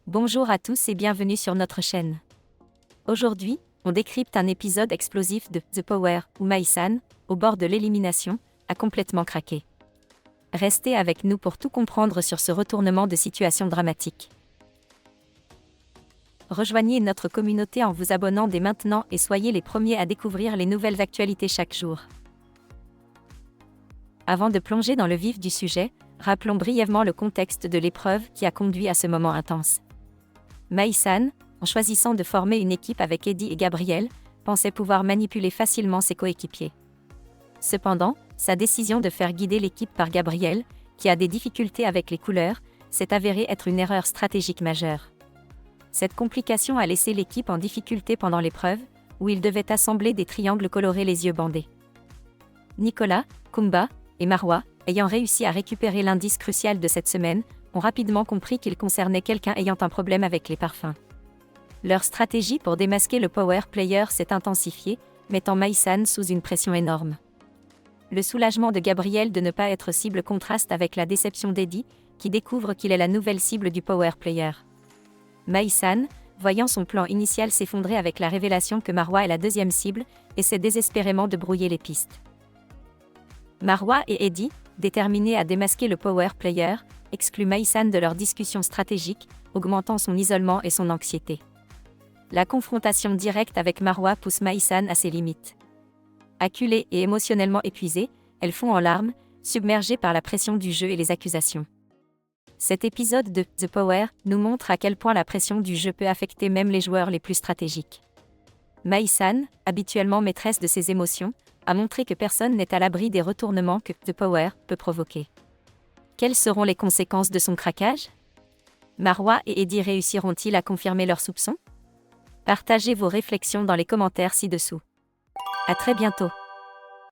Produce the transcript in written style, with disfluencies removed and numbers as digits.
Bonjour à tous et bienvenue sur notre chaîne. Aujourd'hui, on décrypte un épisode explosif de The Power, où Mai-san, au bord de l'élimination, a complètement craqué. Restez avec nous pour tout comprendre sur ce retournement de situation dramatique. Rejoignez notre communauté en vous abonnant dès maintenant et soyez les premiers à découvrir les nouvelles actualités chaque jour. Avant de plonger dans le vif du sujet, rappelons brièvement le contexte de l'épreuve qui a conduit à ce moment intense. Mai-san, en choisissant de former une équipe avec Eddie et Gabriel, pensait pouvoir manipuler facilement ses coéquipiers. Cependant, sa décision de faire guider l'équipe par Gabriel, qui a des difficultés avec les couleurs, s'est avérée être une erreur stratégique majeure. Cette complication a laissé l'équipe en difficulté pendant l'épreuve, où ils devaient assembler des triangles colorés les yeux bandés. Nicolas, Kumba et Marwa, ayant réussi à récupérer l'indice crucial de cette semaine, ont rapidement compris qu'il concernait quelqu'un ayant un problème avec les parfums. Leur stratégie pour démasquer le power player s'est intensifiée, mettant Mai-san sous une pression énorme. Le soulagement de Gabriel de ne pas être cible contraste avec la déception d'Eddie, qui découvre qu'il est la nouvelle cible du power player. Mai-san, voyant son plan initial s'effondrer avec la révélation que Marwa est la deuxième cible, essaie désespérément de brouiller les pistes. Marwa et Eddie, déterminés à démasquer le power player, excluent Mai-san de leur discussion stratégique, augmentant son isolement et son anxiété. La confrontation directe avec Marwa pousse Mai-san à ses limites. Acculée et émotionnellement épuisée, elle fond en larmes, submergée par la pression du jeu et les accusations. Cet épisode de The Power nous montre à quel point la pression du jeu peut affecter même les joueurs les plus stratégiques. Mai-san, habituellement maîtresse de ses émotions, a montré que personne n'est à l'abri des retournements que The Power peut provoquer. Quelles seront les conséquences de son craquage ? Marwa et Eddie réussiront-ils à confirmer leurs soupçons ? Partagez vos réflexions dans les commentaires ci-dessous. À très bientôt.